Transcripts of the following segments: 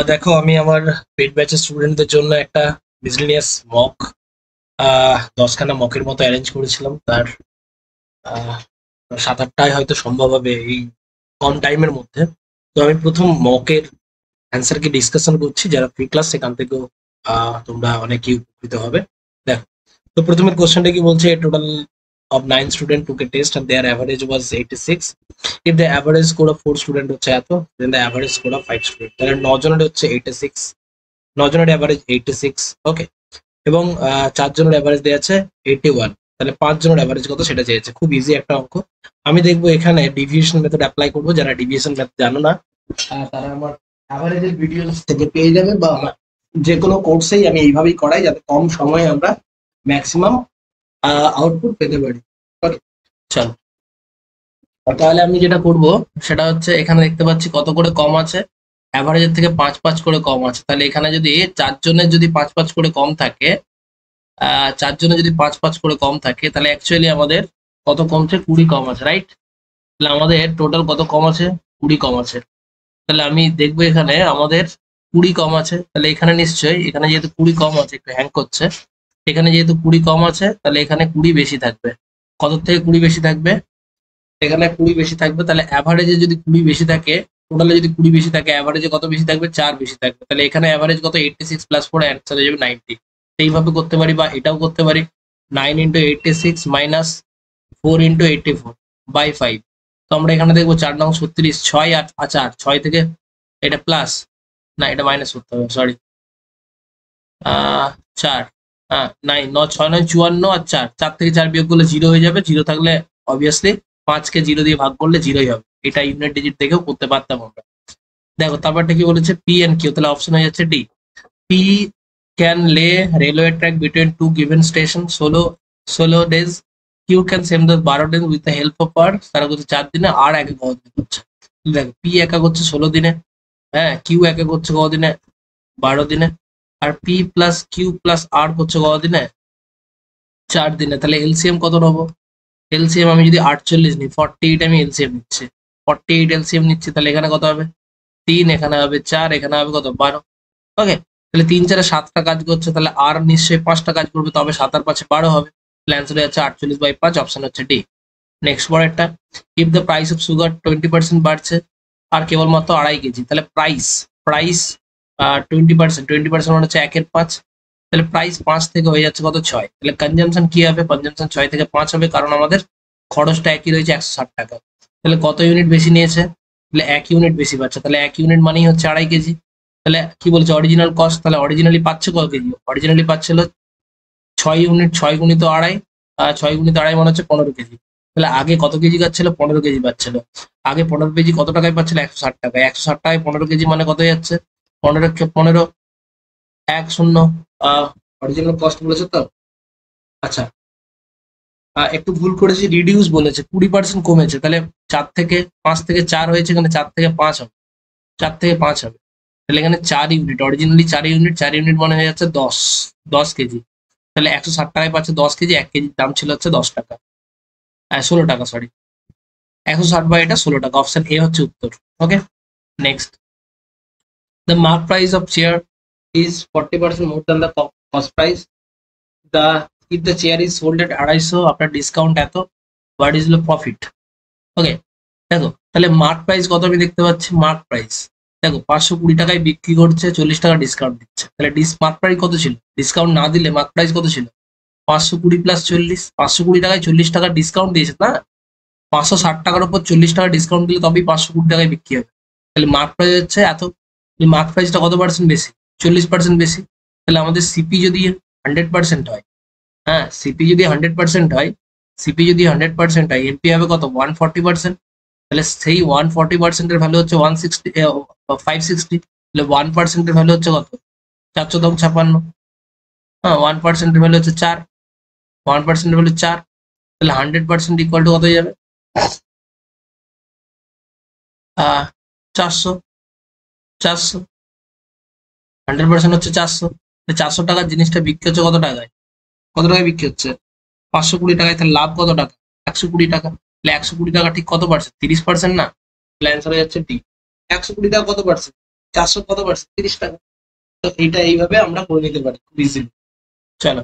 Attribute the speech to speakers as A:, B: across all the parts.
A: দেখো, আমি আমার পেড ব্যাচের স্টুডেন্টদের জন্য একটা মিসলেনিয়াস মক 10খানা মকের মতো অ্যারেঞ্জ করেছিলাম। তার আহ, 7-8টায় হয়তো সম্ভব হবে এই কম টাইমের মধ্যে। তো আমি প্রথম মকের অ্যান্সারকে ডিসকাশন করছি, যারা ফ্রি ক্লাস সেখান থেকেও তোমরা অনেকেই উপকৃত হবে। দেখো, তো প্রথমের কোশ্চেনটা কি বলছে, total of 9 student took a test and their average was 86. If the average score of 4 student হচ্ছে এত, then the average score of 5 student, তাহলে 9 জনের হচ্ছে 86, 9 জনের অ্যাভারেজ 86। ওকে, এবং 4 জনের অ্যাভারেজ দেওয়া আছে 81, তাহলে 5 জনের অ্যাভারেজ কত সেটা চেয়েছে। খুব ইজি একটা অঙ্ক। আমি দেখবো এখানে ডিভিয়েশন মেথড অ্যাপ্লাই করবো। যারা ডিভিয়েশন মেথড জানো না, তারা আমার অ্যাভারেজের ভিডিওস থেকে পেয়ে যাবে, বা যে কোনো কোর্সেই আমি এইভাবেই করাই, যাতে কম সময়ে আমরা ম্যাক্সিমাম আউটপুট পেতে পারি। ওকে, চলো। তাহলে আমি যেটা করব সেটা হচ্ছে, এখানে দেখতে পাচ্ছি কত করে কম আছে, অ্যাভারেজের থেকে 5-5 করে কম আছে। তাহলে এখানে যদি 4 জনের যদি 5-5 করে কম থাকে, 4 জনের যদি 5-5 করে কম থাকে, তাহলে অ্যাকচুয়ালি আমাদের কত কমছে, 20 কম আছে, রাইট? তাহলে আমাদের টোটাল কত কম আছে, 20 কম আছে। তাহলে আমি দেখবো এখানে আমাদের 20 কম আছে, তাহলে এখানে নিশ্চয়ই, এখানে যেহেতু 20 কম আছে, একটু হ্যাং করছে, এখানে যেহেতু 20 কম আছে, তাহলে এখানে 20 বেশি থাকবে। কত থেকে 20 বেশি থাকবে? এখানে 20 বেশি থাকবে। তাহলে অ্যাভারেজে যদি 20 বেশি থাকে, টোটালে যদি 20 বেশি থাকে, অ্যাভারেজে কত বেশি থাকবে, 4 বেশি থাকবে। তাহলে এখানে অ্যাভারেজ কত, 86 প্লাস 4, অ্যান্সার হয়ে যাবে 90। এইভাবে করতে পারি, বা এটাও করতে পারি, 9 ইন্টু 86 মাইনাস 4 ইন্টু 84 বাই 5। তো আমরা এখানে দেখবো 4 নং 36, 6 আর 4, 6 থেকে এটা প্লাস, না এটা মাইনাস করতে হবে, সরি, 4, হ্যাঁ 9, 6 9 54, আর 4, 4 থেকে 4 বিয়োগ করলে 0 হয়ে যাবে। 0 থাকলে অবভিয়াসলি 5কে 0 দিয়ে ভাগ করলে 0ই হবে। এটা ইউনিট ডিজিট দেখেও করতে পারতাম আমরা। দেখো তারপরটা কি বলেছে, পি এন্ড কিউ, তাহলে অপশন হয়ে যাচ্ছে D. P can lay railway track between two given station 16 days. Q can same the 12 days with the help of R, তারা করছে 4 দিনে, আর একে কতদিনে করছে। দেখো পি একা করছে 16 দিনে, হ্যাঁ, কিউ একা করছে কতদিনে, 12 দিনে, আর পি প্লাস কিউ প্লাস আর করছে কতদিনে, 4 দিনে। তাহলে এলসিএম কত নেবো? এলসিএম আমি যদি 48 নিই, 48 আমি এলসিএম নিচ্ছি, 48 এলসিএম নিচ্ছি, তাহলে এখানে কত হবে, 3, এখানে হবে 4, এখানে হবে কত, 12। ওকে, তাহলে 3 4 7টা কাজ করছে, তাহলে আর নিশ্চয়ই 5টা কাজ করবে, তবে 7 আর 5 12 হবে। তাহলে অ্যান্সার হচ্ছে 48/5, অপশন হচ্ছে ডি। নেক্সট পরেরটা, if the price of sugar 20% বাড়ছে আর কেবলমাত্র 2.5 কেজি, তাহলে প্রাইস প্রাইস 20%, মানে হচ্ছে 1/5। তাহলে প্রাইস 5 থেকে হয়ে যাচ্ছে কত, 6। তাহলে কনজামশন কি হবে, কনজামশন 6 থেকে 5 হবে, কারণ আমাদের খরচটা একই রয়েছে 160 টাকা। তাহলে কত ইউনিট বেশি নিয়েছে, তাহলে 1 ইউনিট বেশি পাচ্ছে, তাহলে 1 ইউনিট মানেই হচ্ছে 2.5 কেজি। তাহলে কি বলছে, অরিজিনাল কস্ট, তাহলে অরিজিনালি পাচ্ছে কত কেজি, অরিজিনালি পাচ্ছিল 6 ইউনিট, 6 গুণিত 2.5, 6 গুণিত 2.5 মানে হচ্ছে 15 কেজি। তাহলে আগে কত কেজি পাচ্ছিল, 15 কেজি পাচ্ছিল। আগে 15 কেজি কত টাকায় পাচ্ছিল, 160 টাকায়। 160 টাকায় 15 কেজি মানে কত যাচ্ছে, 15 15 1 0, অরিজিনাল কস্ট বলেছে তো। আচ্ছা, একটু ভুল করেছি, রিডিউস বলেছে, 20% কমেছে। তাহলে 4 থেকে 5 থেকে 4 হয়েছে, এখানে 4 থেকে 5 হবে, 4 থেকে 5 হবে। তাহলে এখানে 4 ইউনিট, অরিজিনালি 4 ইউনিট, 4 ইউনিট মানে হয়ে যাচ্ছে 10 কেজি। তাহলে 160 টাকায় পাচ্ছে 10 কেজি, 1 কেজির দাম ছিল হচ্ছে 10 টাকা, 16 টাকা, সরি, 160 বাই এটা 16 টাকা। অপশন এ হচ্ছে উত্তর। Okay, next, the mark price of chair is 40% more than the cost price. The if the chair is sold at 250 আপনার ডিসকাউন্ট এত, what is the profit? Okay, দেখো তাহলে মার্ক প্রাইস কত আমি দেখতে পাচ্ছি, মার্ক প্রাইস দেখো 520 টাকায় বিক্রি করছে, 40 টাকা ডিসকাউন্ট দিচ্ছে। তাহলে মার্ক প্রাইস কত ছিল, ডিসকাউন্ট না দিলে মার্ক প্রাইস কত ছিল, 520 প্লাস 40, 520 টাকায় 40 টাকা ডিসকাউন্ট দিয়েছে না, 560 টাকার উপর 40 টাকা ডিসকাউন্ট দিলে তবেই 520 টাকায় বিক্রি হবে। তাহলে মার্ক প্রাইস হচ্ছে এত, মার্ক প্রাইসটা কত পার্সেন্ট বেশি, 40% বেশি। তাহলে আমাদের সিপি যদি 100% হয়, হ্যাঁ সিপি যদি 100% হয়, সিপি যদি 100% হয়, এমপি হবে কত, 140%। তাহলে সেই 140%-এর ভ্যালু হচ্ছে 560। তাহলে 1%-এর ভ্যালু হচ্ছে কত, 456। হ্যাঁ, 1%-এর ভ্যালু হচ্ছে 4, 1%-এর ভ্যালু 4। তাহলে 100% ইকুয়াল টু কত হয়ে যাবে, 400, 400, 100% হচ্ছে 400। 400 টাকার জিনিসটা বিক্রি হচ্ছে কত টাকায়, কত টাকায় বিক্রি হচ্ছে, 520 টাকায়। তাহলে লাভ কত টাকা, 120 টাকা। তাহলে 120 টাকা ঠিক কত পার্সেন্ট, 30% না। তাহলে অ্যান্সার হয়ে যাচ্ছে ডি। 120 টাকা কত পার্সেন্ট, 400 কত পার্সেন্ট, 30 টাকা। তো এইটা এইভাবে আমরা করে নিতে পারি খুব ইজিলি। চলো,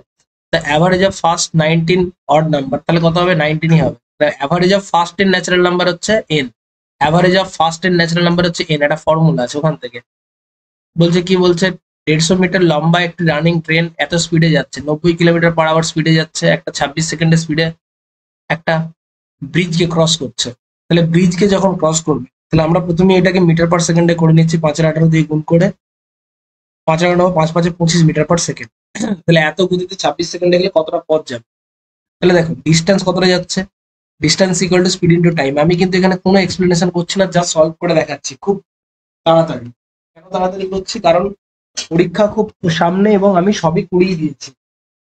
A: the average of first 19 odd number, তাহলে কত হবে, 19ই হবে। দ্য অ্যাভারেজ অফ ফার্স্ট এর ন্যাচারাল নাম্বার হচ্ছে এন, অ্যাভারেজ অফ ফার্স্ট এর ন্যাচারাল নাম্বার হচ্ছে এন, একটা ফর্মুলা আছে ওখান থেকে। বলছে কি বলছে, 150 মিটার লম্বা একটি রানিং ট্রেন এত স্পিডে যাচ্ছে, 90 কিলোমিটার/আওয়ার স্পিডে যাচ্ছে, একটা 26 সেকেন্ডের স্পিডে একটা ব্রিজকে ক্রস করছে। তাহলে ব্রিজকে যখন ক্রস করবে, তাহলে আমরা প্রথমে এটাকে মিটার পার সেকেন্ডে করে নিচ্ছি, 5-18 দিয়ে গুণ করে, 5-18 = 5-5-25 মিটার পার সেকেন্ড। তাহলে এত গতিতে 26 সেকেন্ডে গেলে কতটা পথ যাবে। তাহলে দেখো ডিস্টেন্স কতটা যাচ্ছে, distance equal to speed into time. আমি কিন্তু এখানে কোনো এক্সপ্লেনেশন করছি না, যা সলভ করে দেখাচ্ছি খুব তাড়াতাড়ি। কেন তাড়াতাড়ি করছি, কারণ পরীক্ষা খুব সামনে এবং আমি সবই করিয়ে দিয়েছি,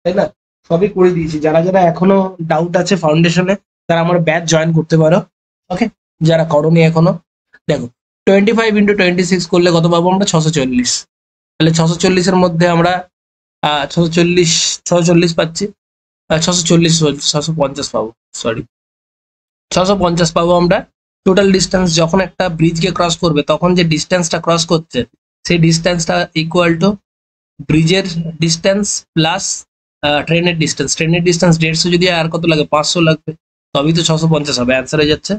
A: তাই না? সবই করে দিয়েছি। যারা যারা এখনো ডাউট আছে ফাউন্ডেশনে, তারা আমার ব্যাচ জয়েন করতে পারো। ওকে, যারা করোনি এখনো। দেখো 25 × 26 করলে কত পাবো আমরা, 640। তাহলে 640-এর মধ্যে আমরা 640 পাচ্ছি, 640, 650 পাবো, সরি 650 পাবো আমরা। টোটাল ডিস্টেন্স যখন একটা ব্রিজকে ক্রস করবে, তখন যে ডিস্টেন্সটা ক্রস করছে, সেই ডিস্টেন্সটা ইকুয়াল টু ব্রিজের ডিস্টেন্স প্লাস ট্রেনের ডিস্টেন্স। ট্রেনের ডিস্টেন্স 150 যদি আর কত লাগে, 500 লাগবে, তবেই তো 650 হবে। অ্যান্সার হয়ে যাচ্ছে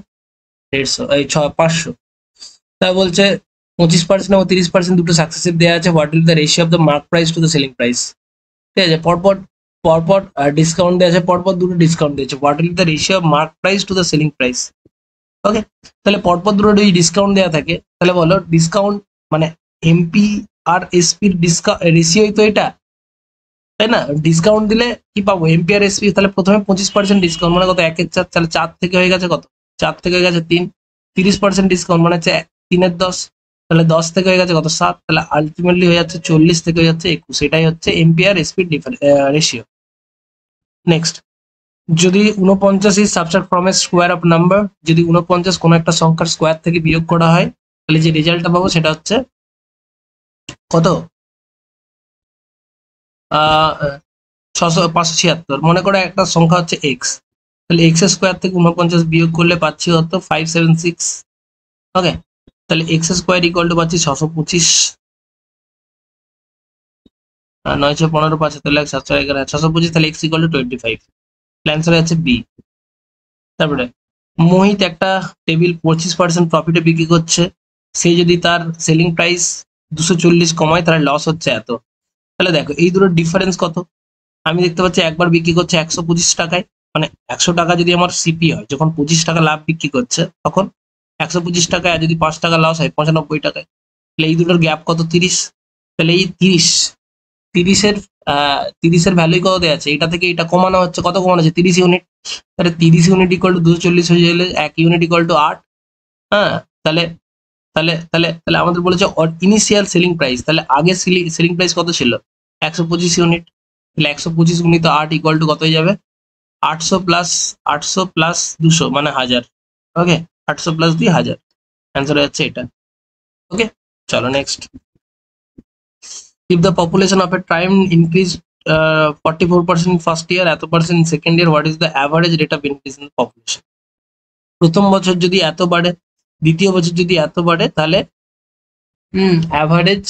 A: 150, এই 500। তা বলছে 25% এবং 30% দুটো সাকসেসিভ দেওয়া আছে। What will the ratio of the mark price to the selling price. ঠিক আছে, পরপর পরপর ডিসকাউন্ট দেওয়া আছে, পরপর দুটো ডিসকাউন্ট দিয়েছে। What will the ratio of mark price to the selling price. Okay, তাহলে পরপর দুটো যদি ডিসকাউন্ট দেওয়া থাকে, তাহলে বলো ডিসকাউন্ট মানে এমপি আর এসপির ডিসকাউন্ট রেশিওই তো এটা, তাই না? ডিসকাউন্ট দিলে কি পাবো, এমপি আর এসপি। তাহলে প্রথমে 25% ডিসকাউন্ট মানে কত, 1/4, তাহলে 4 থেকে হয়ে গেছে কত, 4 থেকে হয়ে গেছে 3। 30% ডিসকাউন্ট মানে হচ্ছে 3/10, তাহলে 10 থেকে হয়ে গেছে কত, 7। তাহলে আলটিমেটলি হয়ে যাচ্ছে 40 থেকে হয়ে যাচ্ছে 21। এটাই হচ্ছে এমপি আর এসপির রেশিও। নেক্সট, যদি 49 is subtract from a square of number, যদি 49 কোনো একটা সংখ্যার স্কোয়ার থেকে বিয়োগ করা হয়, তাহলে যে রেজাল্টটা পাবো সেটা হচ্ছে কত, 576। মনে করো একটা সংখ্যা হচ্ছে এক্স, তাহলে এক্স স্কোয়ার থেকে 49 বিয়োগ করলে পাচ্ছি হতো 576। ওকে, তাহলে এক্স স্কোয়ার ইকুয়াল টু পাচ্ছি 625, 915, 5 7 625, তাহলে এক্স ইকুয়াল টু 25। অ্যান্সার হচ্ছে বি। তারপরে মোহিত একটা টেবিল 25% প্রফিটে বিক্রি করছে, সে যদি তার সেলিং প্রাইস 240 কমায়, তাহলে লস হচ্ছে এত। তাহলে দেখো এই দুটোর ডিফারেন্স কত। আমি দেখতে পাচ্ছি একবার বিক্রি করছে 125 টাকায়, মানে 100 টাকা যদি আমার সিপি হয়, যখন 25 টাকা লাভ বিক্রি করছে, তখন 125 টাকায়, আর যদি 5 টাকা লস হয় 95 টাকায়। তাহলে এই দুটোর গ্যাপ কত, 30। তাহলে এই 30 30-এর ভ্যালু কত দেওয়া আছে, এটা থেকে এটা কমানো হচ্ছে, কত কমানো হচ্ছে, 30 ইউনিট। তাহলে 30 ইউনিট ইকুয়াল টু 240 হয়ে গেলে 1 ইউনিট ইকুয়াল টু 8। হ্যাঁ, তাহলে তাহলে তাহলে তাহলে আমাদের বলেছে ইনিশিয়াল সেলিং প্রাইস, তাহলে আগে সেলিং প্রাইস কত ছিল, 125 ইউনিট। তাহলে 125 গুণিত 8 ইকুয়াল টু কত হয়ে যাবে, 800 প্লাস 200 মানে 1000। ওকে, 800 প্লাস 2 1000, অ্যান্সার হচ্ছে এটা। ওকে, চলো next. If the population of a time increase 44% first year, এত percent second year, what is the average rate of increase in population. প্রথম বছর যদি এত বাড়ে, দ্বিতীয় বছর যদি এত বাড়ে, তাহলে average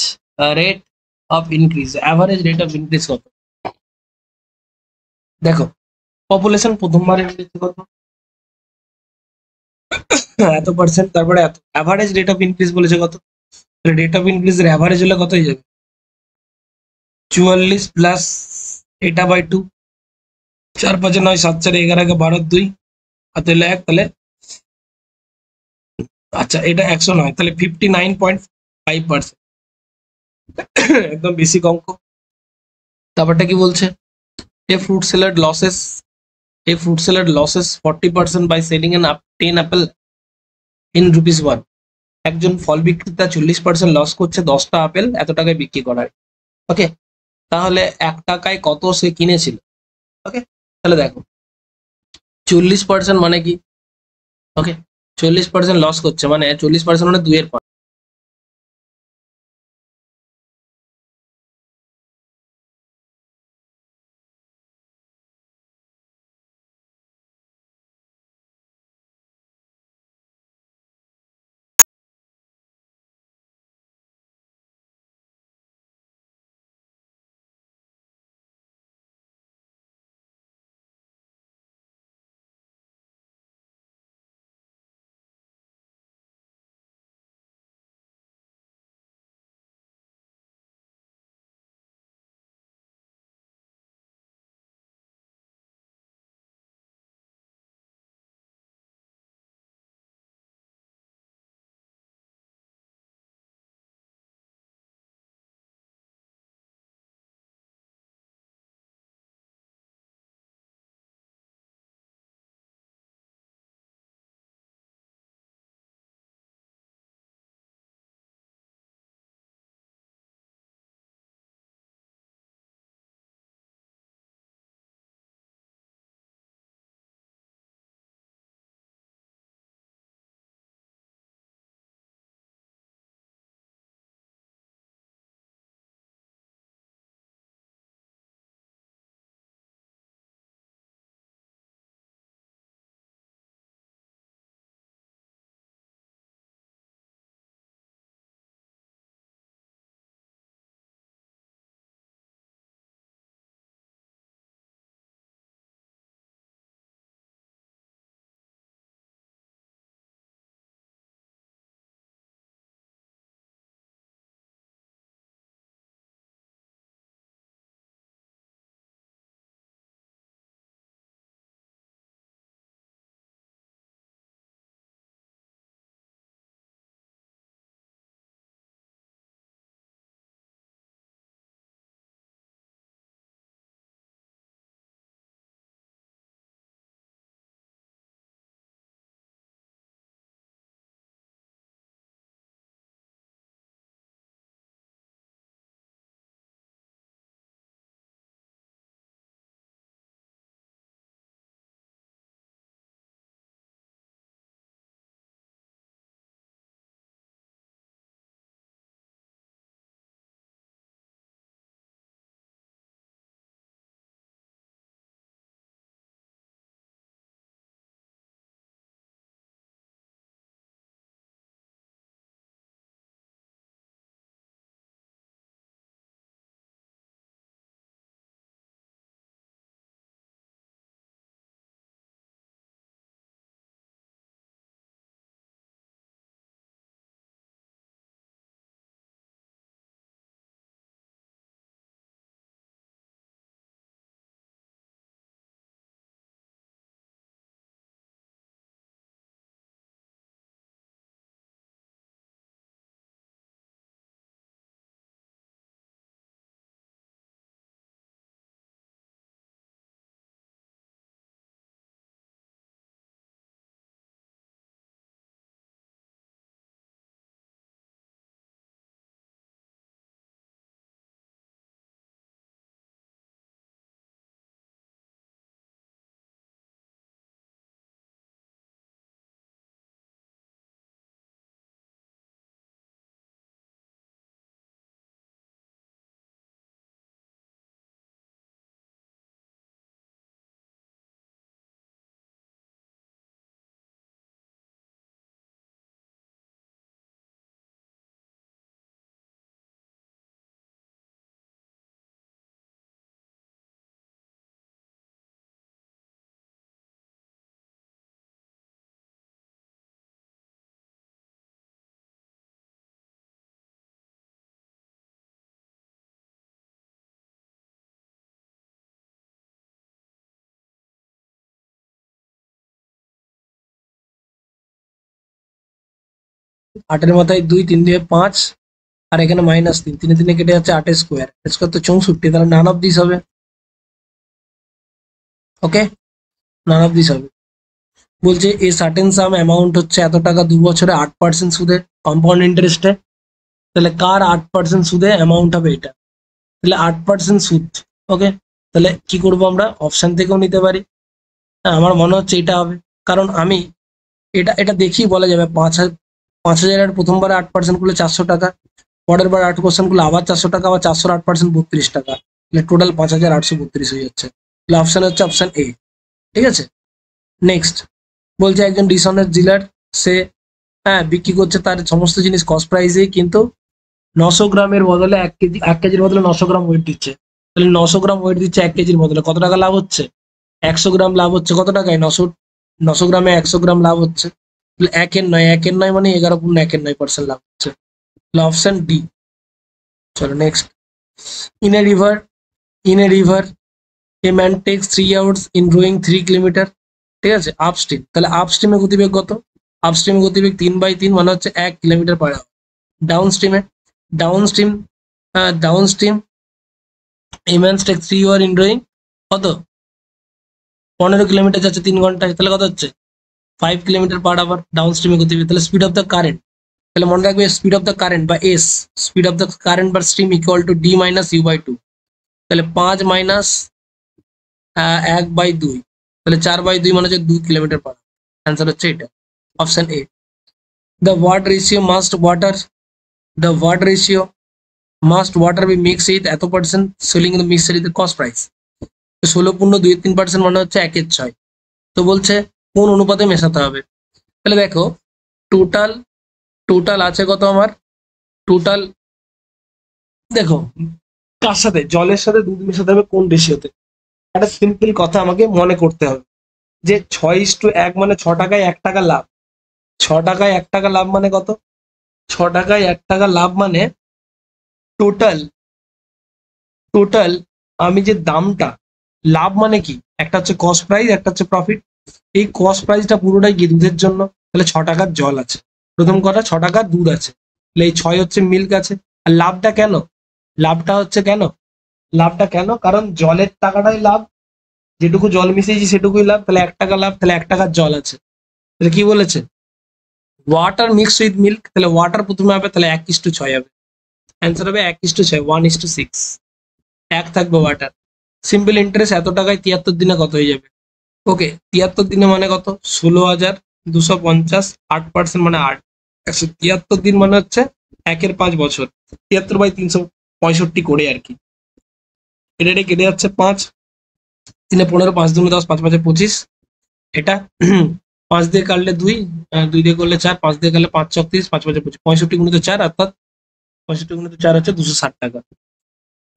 A: rate of increase, average rate of increase কত। দেখো পপুলেশন প্রথমবার বেড়েছে কত, এত পার্সেন্ট, তারপরে এত, অ্যাভারেজ রেট অফ ইনক্রিজ বলেছে কত, রেট অফ ইনক্রিজ এর অ্যাভারেজ হলে কত হয়ে যাবে, 44 প্লাস এটা বাই 2, 4 5 9 7 4 11 12 2 আর তাহলে 1, তাহলে আচ্ছা এটা 100 নয়, তাহলে 59.5%, একদম বেসিক অঙ্ক। তারপরটা কি বলছে, এ fruit seller losses, a fruit seller losses 40% by selling an 10 apple in rupees 1। একজন ফল বিক্রেতা 40% লস করছে 10টা আপেল এত টাকায় বিক্রি করায়। ওকে, তাহলে 1 টাকায় কত সে কিনেছিল। ওকে, তাহলে দেখো 40% মানে কি, ওকে 40% লস করছে, মানে 40% মানে 2-এর
B: 8 এর মাথায় 2, 3 দিয়ে 5, আর এখানে -3, 3 3 কেটে যাচ্ছে 8 স্কোয়ার, স্কোয়ার তো 64, তাহলে নান অফ দিস হবে। ওকে, নান অফ দিস হবে। বলছে এ সার্টেন সাম অ্যামাউন্ট হচ্ছে এত টাকা 2 বছরে 8% সুদে কম্পাউন্ড ইন্টারেস্টে। তাহলে কার 8% সুদে অ্যামাউন্ট হবে এটা? তাহলে 8% সুদ। ওকে, তাহলে কি করব আমরা? অপশন থেকেও নিতে পারি। হ্যাঁ, আমার মনে হচ্ছে এটা হবে, কারণ আমি এটা এটা দেখেই বলা যাবে 5,000 প্রথমবার 8% করলে 400 টাকা, পরের বার 8% করলে আবার 400 টাকা, আবার 400 8% 32 টাকা, তাহলে টোটাল 5,832 হয়ে যাচ্ছে। তাহলে অপশন হচ্ছে অপশন এ। ঠিক আছে, নেক্সট বলছে একজন ডিসঅনেস্ট ডিলার, সে বিক্রি করছে তার সমস্ত জিনিস কস্ট প্রাইসে, কিন্তু 900 গ্রামের বদলে 1 কেজির বদলে 900 গ্রাম ওয়েট দিচ্ছে। তাহলে 900 গ্রাম ওয়েট দিচ্ছে 1 কেজির বদলে, কত টাকা লাভ হচ্ছে? 100 গ্রাম লাভ হচ্ছে কত টাকায়? 900 গ্রামে 100 গ্রাম লাভ হচ্ছে। তাহলে 1 এর 9 মানে 11.9% লাভ হচ্ছে। তাহলে অপশন ডি। চলো next. In a river, in a river a man takes 3 hours in rowing 3 kilometre. ঠিক আছে, আপস্ট্রিম, তাহলে আপস্ট্রিমে গতিবেগ কত? আপস্ট্রিমে গতিবেগ 3/3 মানে হচ্ছে 1 কিলোমিটার পার আওয়ার। ডাউন স্ট্রিমে, downstream, downstream a man takes 3 hour in rowing কত? 15 কিলোমিটার যাচ্ছে 3 ঘন্টায়, তাহলে কত হচ্ছে? 5 কিলোমিটার পার আওয়ার ডাউনস্ট্রিমে গতিবেগ। তাহলে স্পিড অফ দ্য কারেন্ট, তাহলে মনে রাখবে স্পিড অফ দ্য কারেন্ট বা S, speed of the current বা stream equal to D minus ইউ/2। তাহলে 5 মাইনাস 1/2, তাহলে 4/2 মানে হচ্ছে 2 কিলোমিটার পার। অ্যান্সার হচ্ছে এটা, option A. The what ratio must water, the what ratio must water be mix with এত percent selling in the mixture is the cost price. 16.23% মানে হচ্ছে 1/6। তো বলছে কোন অনুপাতে মেশাতে হবে? তাহলে দেখো, টোটাল টোটাল আছে কত আমার? টোটাল দেখো, কার সাথে? জলের সাথে দুধ মেশাতে হবে কোন রেশিওতে? একটা সিম্পল কথা আমাকে মনে করতে হবে, যে 6:1 মানে 6 টাকায় 1 টাকা লাভ। 6 টাকায় 1 টাকা লাভ মানে কত? 6 টাকায় 1 টাকা লাভ মানে টোটাল, টোটাল আমি যে দামটা, লাভ মানে কি? একটা হচ্ছে কস্ট প্রাইস, একটা হচ্ছে প্রফিট। এই কস্ট প্রাইসটা পুরোটাই কি? দুধের জন্য। তাহলে 6 টাকার জল আছে, প্রথম কথা 6 টাকার দুধ আছে, তাহলে এই 6 হচ্ছে মিল্ক আছে। আর লাভটা কেন? লাভটা হচ্ছে কেন? লাভটা কেন? কারণ জলের টাকাটাই লাভ, যেটুকু জল মিশিয়েছি সেটুকুই লাভ। তাহলে 1 টাকা লাভ, তাহলে 1 টাকার জল আছে। তাহলে কি বলেছে? ওয়াটার মিক্স উইথ মিল্ক, তাহলে ওয়াটার প্রথমে হবে, তাহলে 1:6 হবে। অ্যান্সার হবে 1:6, 1:6, 1 থাকবে ওয়াটার। সিম্পল ইন্টারেস্ট এত টাকায় 73 দিনে কত হয়ে যাবে? ওকে, 73 দিনে মানে কত? 16,250, 8% মানে 8, 173 দিন মানে হচ্ছে 1/5 বছর। 73/365 করে আর কি। এটা কেটে যাচ্ছে 5, 3 15, 5 2 10, 5 5 25। এটা 5 দিয়ে কাটলে 2, 2 দিয়ে করলে 4, 5 দিয়ে কাটলে 5 36, 5 5 25, 65 গুণিত 4, অর্থাৎ 65 গুণিত 4 হচ্ছে 260 টাকা।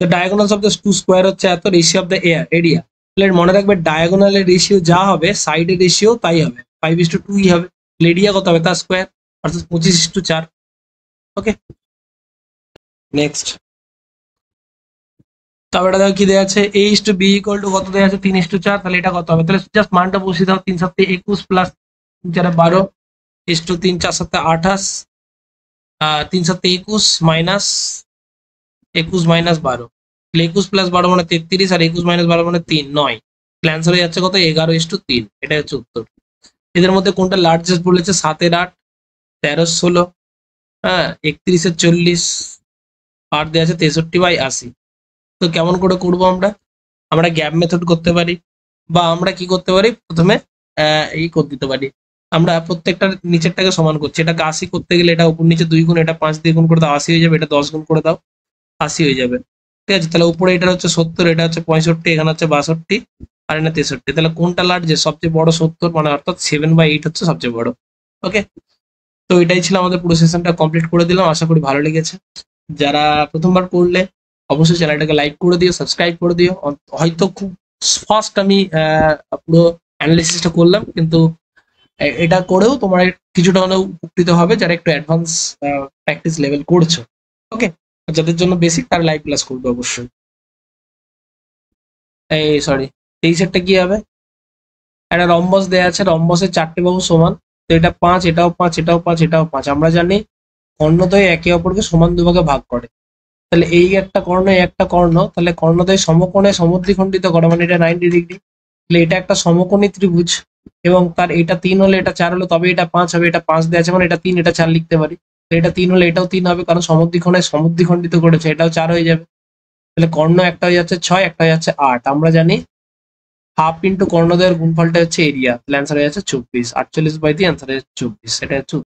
B: তো diagonal of the two square হচ্ছে এত, রেশিও অফ দ্য এরিয়া। তাহলে মনে রাখবে ডায়াগোনালের রেশিও যা হবে সাইডের রেশিও তাই হবে, 5:2 হবে। এরিয়া কত হবে? তার স্কোয়ার, অর্থাৎ 25:4। ওকে, নেক্সট। তারপরে দেখো কি দেওয়া আছে, a/b ইকুয়াল টু কত দেওয়া আছে? 3:4। তাহলে এটা কত হবে? তাহলে জাস্ট মানটা বসিয়ে দাও, 3 7 21 প্লাস 3 4 12 3 4 7 28, 3 7 21 মাইনাস 21 মাইনাস 12, 21 প্লাস 12 মানে 33, আর 21 মাইনাস 12 মানে 3 9। অ্যান্সার হয়ে যাচ্ছে কত? 11:3। এটা হচ্ছে উত্তর। এদের মধ্যে কোনটা লার্জেস্ট বলেছে? 7 8, 13 16, 31 40, আর দেওয়া আছে 63/80। তো কেমন করে করবো আমরা? আমরা গ্যাপ মেথড করতে পারি, বা আমরা কি করতে পারি, প্রথমে এই করে দিতে পারি। আমরা প্রত্যেকটা নিচেরটাকে সমান করছি, এটাকে 80 করতে গেলে এটা উপর নিচে 2 গুণ, এটা 5 দিয়ে গুণ করে দাও 80 হয়ে যাবে, এটা 10 গুণ করে দাও 80 হয়ে যাবে। ঠিক আছে, তাহলে উপরে এটা হচ্ছে 70, এটা হচ্ছে 65, এখানে হচ্ছে 62, আর এটা 63। তাহলে কোনটা লার্জেস্ট? সবচেয়ে বড় 70, মানে অর্থাৎ 7/8 হচ্ছে সবচেয়ে বড়। ওকে, তো এটাই ছিল আমাদের পুরো সেশনটা কমপ্লিট করে দিলাম। আশা করি ভালো লেগেছে। যারা প্রথমবার করলে অবশ্যই চ্যানেলটাকে লাইক করে দিও, সাবস্ক্রাইব করে দিও। হয়তো খুব ফার্স্ট আমি পুরো অ্যানালিসিসটা করলাম, কিন্তু এটা করেও তোমার কিছুটা হলেও উপকৃত হবে যারা একটু অ্যাডভান্স প্র্যাকটিস লেভেল করছো। ওকে, যাদের জন্য বেসিক তারা লাইভ ক্লাস করবে অবশ্যই। এই সরি, 23 কি হবে? একটা রম্বস দেওয়া আছে, রম্বসের 4টে বাহু সমান, তো এটা 5, এটাও 5, এটাও 5, এটাও 5। আমরা জানি কর্ণদ্বয় একে অপরকে সমান দুভাগে ভাগ করে। তাহলে এই একটা কর্ণ, এই একটা কর্ণ, তাহলে কর্ণদ্বয় সমকোণে সমদ্বিখণ্ডিত করে, মানে এটা 90 ডিগ্রি। তাহলে এটা একটা সমকোণী ত্রিভুজ, এবং তার এটা 3 হলে এটা 4 হলো, তবে এটা 5 হবে। এটা 5 দেওয়া আছে মানে এটা 3, এটা 4 লিখতে পারি। তো এটা 3 হলে এটাও 3 হবে, কারণ সমদ্বিখণ্ডে সমদ্বিখণ্ডিত করেছে, এটাও 4 হয়ে যাবে। তাহলে কর্ণ একটা হয়ে যাচ্ছে 6, একটা হয়ে যাচ্ছে 8। আমরা জানি হাফ ইন্টু কর্ণদ্বয়ের গুণফলটা হচ্ছে এরিয়া। তাহলে অ্যান্সার হয়ে যাচ্ছে 24। 48/2 অ্যান্সার হয়ে যাচ্ছে 24। এটা হচ্ছে